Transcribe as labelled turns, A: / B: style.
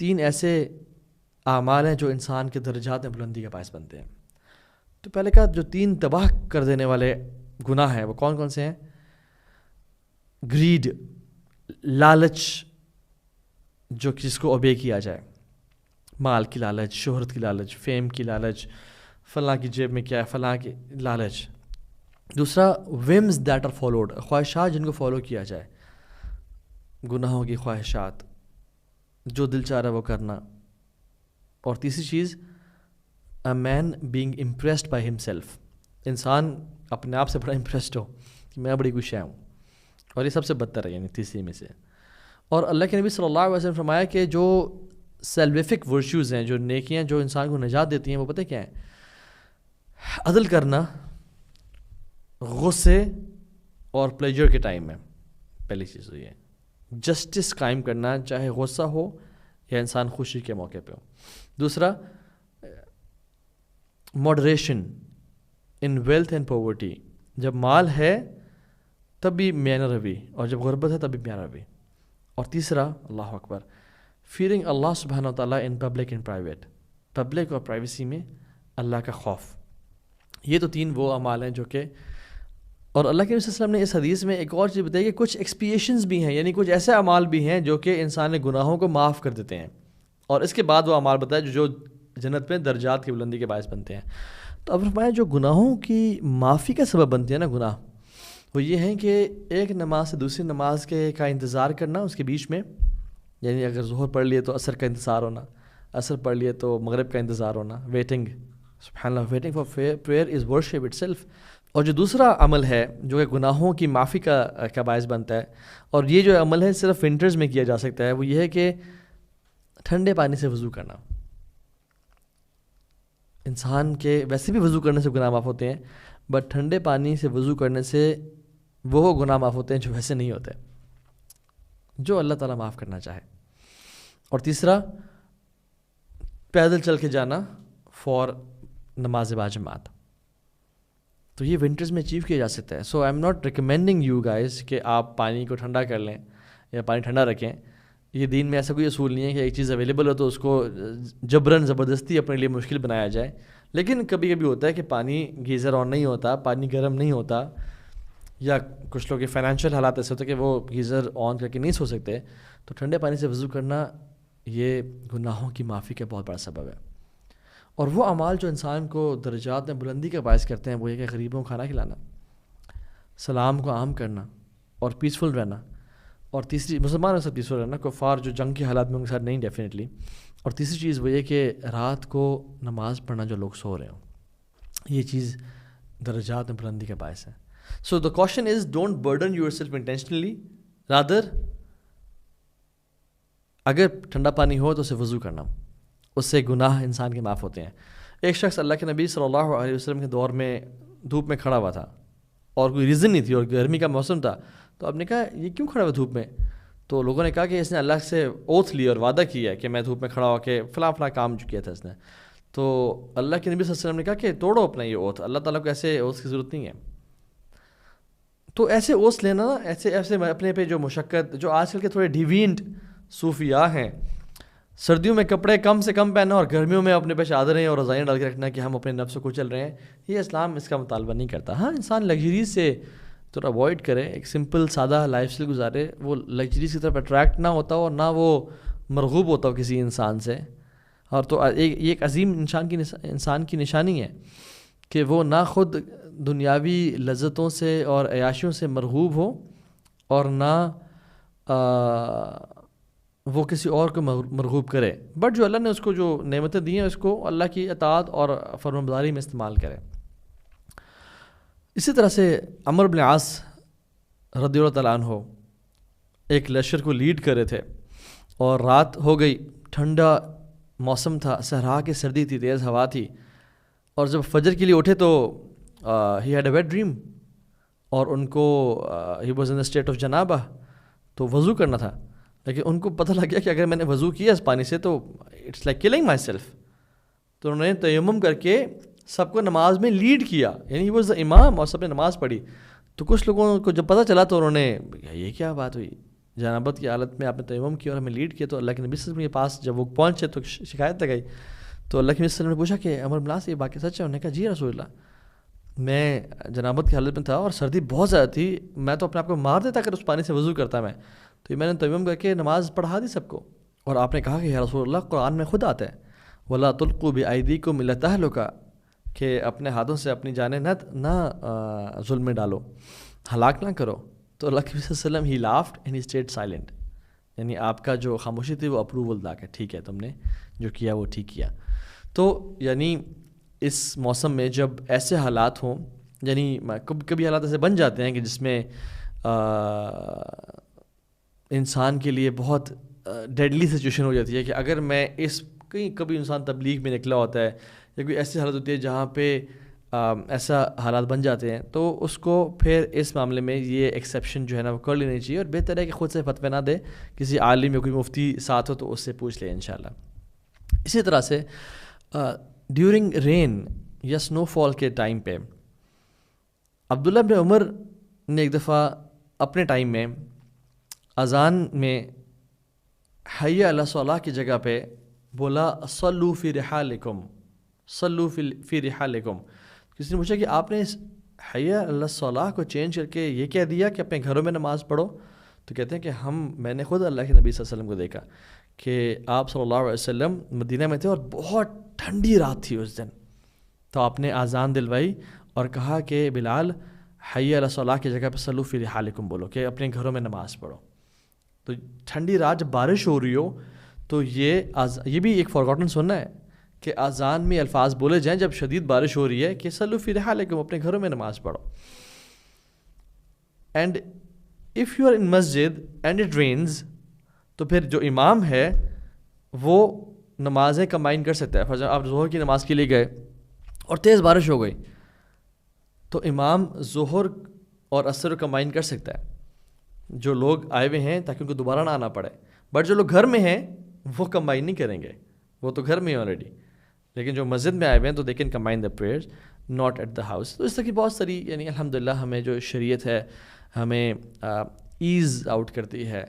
A: 3 ایسے اعمال ہیں جو انسان کے درجات میں بلندی کا باعث بنتے ہیں. تو پہلے کا جو 3 تباہ کر دینے والے گناہ ہیں وہ کون کون سے ہیں؟ گریڈ، لالچ، جو جس کو اوبے کیا جائے، مال کی لالچ، شہرت کی لالچ، فیم کی لالچ، فلاں کی جیب میں کیا ہے، فلاں کی لالچ. دوسرا ویمز دیٹ آر فالوڈ، خواہشات جن کو فالو کیا جائے، گناہوں کی خواہشات، جو دل چاہ رہا ہے وہ کرنا. اور تیسری چیز اے مین بینگ امپریسڈ بائی ہم سیلف، انسان اپنے آپ سے بڑا امپریسڈ ہو کہ میں بڑی کچھ ہوں، اور یہ سب سے بدتر ہے یعنی تیسری میں سے. اور اللہ کے نبی صلی اللہ علیہ وسلم فرمایا کہ جو سیلویفک ورچوز ہیں، جو نیکیاں جو انسان کو نجات دیتی ہیں، وہ پتہ کیا ہیں؟ عدل کرنا غصے اور پلیجر کے ٹائم میں، پہلی چیز تو یہ ہے جسٹس قائم کرنا، چاہے غصہ ہو یا انسان خوشی کے موقع پہ ہو. دوسرا moderation in wealth and poverty, جب مال ہے تب بھی میانہ روی، اور جب غربت ہے تب بھی میانہ روی. اور تیسرا اللہ اکبر، فیئرنگ اللہ سبحانہ و تعالیٰ in public and private, public اور پرائیویسی میں اللہ کا خوف. یہ تو 3 وہ اعمال ہیں جو کہ، اور اللہ کے نبی صلی اللہ علیہ وسلم نے اس حدیث میں ایک اور چیز بتائی کہ کچھ ایکسپیشنز بھی ہیں، یعنی کچھ ایسے اعمال بھی ہیں جو کہ انسان کے گناہوں کو معاف کر دیتے ہیں، اور اس کے بعد وہ اعمال بتائے جو جنت میں درجات کی بلندی کے باعث بنتے ہیں. تو اب فرمایا جو گناہوں کی معافی کا سبب بنتے ہیں نا گناہ، وہ یہ ہیں کہ ایک نماز سے دوسری نماز کا انتظار کرنا اس کے بیچ میں، یعنی اگر ظہر پڑھ لیے تو عصر کا انتظار ہونا، عصر پڑھ لیے تو مغرب کا انتظار ہونا، ویٹنگ. سبحان اللہ، waiting for prayer is worship itself. اور جو دوسرا عمل ہے جو کہ گناہوں کی معافی کا باعث بنتا ہے، اور یہ جو عمل ہے صرف ونٹرز میں کیا جا سکتا ہے، وہ یہ ہے کہ ٹھنڈے پانی سے وضو کرنا. انسان کے ویسے بھی وضو کرنے سے گناہ معاف ہوتے ہیں، بٹ ٹھنڈے پانی سے وضو کرنے سے وہ گناہ معاف ہوتے ہیں جو ویسے نہیں ہوتے، جو اللہ تعالیٰ معاف کرنا چاہے. اور تیسرا پیدل چل کے جانا فار نماز باجماعت. تو یہ ونٹرز میں اچیو کیا جا سکتا ہے. So I am not recommending you guys کہ آپ پانی کو ٹھنڈا کر لیں یا پانی ٹھنڈا رکھیں. یہ دین میں ایسا کوئی اصول نہیں ہے کہ ایک چیز اویلیبل ہو تو اس کو جبراً زبردستی اپنے لیے مشکل بنایا جائے. لیکن کبھی کبھی ہوتا ہے کہ پانی گیزر آن نہیں ہوتا، پانی گرم نہیں ہوتا، یا کچھ لوگ کے فائنینشیل حالات ایسے ہوتے ہیں کہ وہ گیزر آن کر کے نہیں سو سکتے، تو ٹھنڈے پانی سے وضو کرنا یہ گناہوں کی معافی کا بہت بڑا سبب ہے. اور وہ اعمال جو انسان کو درجات میں بلندی کا باعث کرتے ہیں وہ یہ کہ غریبوں کو کھانا کھلانا، سلام کو عام کرنا، اور پیسفل رہنا. اور تیسری مسلمان کے ساتھ پیسفل رہنا، کفار جو جنگ کے حالات میں ان کے ساتھ نہیں ڈیفینیٹلی. اور تیسری چیز وہ یہ کہ رات کو نماز پڑھنا جو لوگ سو رہے ہوں، یہ چیز درجات میں بلندی کا باعث ہے. So the caution is don't burden yourself intentionally, rather اگر ٹھنڈا پانی ہو تو اسے وضو کرنا، اس سے گناہ انسان کے معاف ہوتے ہیں. ایک شخص اللہ کے نبی صلی اللہ علیہ وسلم کے دور میں دھوپ میں کھڑا ہوا تھا اور کوئی ریزن نہیں تھی اور گرمی کا موسم تھا، تو آپ نے کہا یہ کیوں کھڑا ہوا دھوپ میں؟ تو لوگوں نے کہا کہ اس نے اللہ سے اوتھ لی اور وعدہ کیا کہ میں دھوپ میں کھڑا ہو کے فلاں فلاں کام جو کیا تھا اس نے. تو اللہ کے نبی صلی اللہ علیہ وسلم نے کہا کہ توڑو اپنا یہ اوتھ، اللہ تعالیٰ کو ایسے اوتھ کی ضرورت نہیں ہے. تو ایسے اوتھ لینا، ایسے اپنے پہ جو مشقت، جو آج کل کے تھوڑے ڈیوینٹ صوفیاء ہیں، سردیوں میں کپڑے کم سے کم پہننا اور گرمیوں میں اپنے پہ چادریں اور رضائیاں ڈال کے رکھنا کہ ہم اپنے نفس کو چل رہے ہیں، یہ اسلام اس کا مطالبہ نہیں کرتا. ہاں انسان لگژری سے تھوڑا اوائڈ کرے، ایک سمپل سادہ لائف اسٹائل گزارے، وہ لگژریز کی طرف اٹریکٹ نہ ہوتا ہو اور نہ وہ مرغوب ہوتا ہو کسی انسان سے. اور تو یہ ایک عظیم انسان کی نشانی ہے کہ وہ نہ خود دنیاوی لذتوں سے اور عیاشیوں سے مرغوب ہو اور نہ وہ کسی اور کو مرغوب کرے، بٹ جو اللہ نے اس کو جو نعمتیں دی ہیں اس کو اللہ کی اطاعت اور فرمانبرداری میں استعمال کرے. اسی طرح سے عمرو بن عاص رضی اللہ تعالیٰ عنہ ایک لشکر کو لیڈ کر رہے تھے اور رات ہو گئی، ٹھنڈا موسم تھا، صحرا کی سردی تھی، تیز ہوا تھی، اور جب فجر کے لیے اٹھے تو ہی ہیڈ اے ویٹ ڈریم، اور ان کو he was in state of جنابہ، تو وضو کرنا تھا. لیکن ان کو پتہ لگ گیا کہ اگر میں نے وضو کیا اس پانی سے تو it's like killing myself. تو انہوں نے تیمم کر کے سب کو نماز میں لیڈ کیا، یعنی ہی واز دا امام، اور سب نے نماز پڑھی. تو کچھ لوگوں کو جب پتہ چلا تو انہوں نے یہ کیا بات ہوئی، جنابت کی حالت میں آپ نے تیمم کیا اور ہمیں لیڈ کیا, تو اللہ کے نبی صلی اللہ علیہ وسلم کے پاس جب وہ پہنچے تو شکایت لگائی, تو اللہ کے نبی صلی اللہ علیہ وسلم نے پوچھا کہ عمر بن العاص یہ باقی سچ ہے؟ انہوں نے کہا جی رسول اللہ, میں جنابت کی حالت میں تھا اور سردی بہت زیادہ تھی, میں تو اپنے آپ کو مار دیتا اگر اس پانی سے وضو کرتا میں, تو میں نے تیمم کر کے نماز پڑھا دی سب کو. اور آپ نے کہا کہ یا رسول اللہ قرآن میں خود آتا ہے وَلَا تُلْقُوا بِأَيْدِيكُمْ إِلَى التَّهْلُكَةِ, کہ اپنے ہاتھوں سے اپنی جانیں نہ ظلم میں ڈالو, ہلاک نہ کرو. تو اللہ کے صلی اللہ علیہ وسلم ہی laughed and he stayed silent, یعنی آپ کا جو خاموشی تھی وہ اپروول دا کہ ٹھیک ہے تم نے جو کیا وہ ٹھیک کیا. تو یعنی اس موسم میں جب ایسے حالات ہوں, یعنی کبھی حالات ایسے بن جاتے ہیں کہ جس میں انسان کے لیے بہت ڈیڈلی سچویشن ہو جاتی ہے کہ اگر میں کبھی انسان تبلیغ میں نکلا ہوتا ہے یا کوئی ایسی حالت ہوتی ہے جہاں پہ ایسا حالات بن جاتے ہیں, تو اس کو پھر اس معاملے میں یہ ایکسیپشن جو ہے نا وہ کر لینی چاہیے, اور بہتر ہے کہ خود سے فتوی نہ دے, کسی عالم یا کوئی مفتی ساتھ ہو تو اس سے پوچھ لے انشاءاللہ. اسی طرح سے ڈیورنگ رین یا سنو فال کے ٹائم پہ عبداللہ بن عمر نے ایک دفعہ اپنے ٹائم میں اذان میں حی علی الصلاۃ کی جگہ پہ بولا صلوا فی رحالکم, صلوا فی رحالکم. کسی نے پوچھا کہ آپ نے حی علی الصلاۃ کو چینج کر کے یہ کہہ دیا کہ اپنے گھروں میں نماز پڑھو؟ تو کہتے ہیں کہ میں نے خود اللہ کے نبی صلی اللہ علیہ وسلم کو دیکھا کہ آپ صلی اللہ علیہ وسلم مدینہ میں تھے اور بہت ٹھنڈی رات تھی اس دن, تو آپ نے اذان دلوائی اور کہا کہ بلال حی علی الصلاۃ کی جگہ پہ صلوا فی رحالکم بولو, کہ اپنے گھروں میں نماز پڑھو. تو ٹھنڈی رات جب بارش ہو رہی ہو تو یہ بھی ایک فارگوٹن سننا ہے کہ اذان میں الفاظ بولے جائیں جب شدید بارش ہو رہی ہے کہ صلوا فی رحالکم, اپنے گھروں میں نماز پڑھو. And if you are in مسجد اینڈ اٹ رینز, تو پھر جو امام ہے وہ نمازیں کمبائن کر سکتا ہے. فرض آپ ظہر کی نماز کے لیے گئے اور تیز بارش ہو گئی تو امام ظہر اور عصر کمبائن کر سکتا ہے, جو لوگ آئے ہوئے ہیں تاکہ ان کو دوبارہ نہ آنا پڑے. بٹ جو لوگ گھر میں ہیں وہ کمبائن نہیں کریں گے, وہ تو گھر میں ہی آلریڈی, لیکن جو مسجد میں آئے ہوئے ہیں تو they can combine the prayers not at the house. تو اس طرح کی بہت ساری یعنی الحمدللہ ہمیں جو شریعت ہے ہمیں ایز آؤٹ کرتی ہے.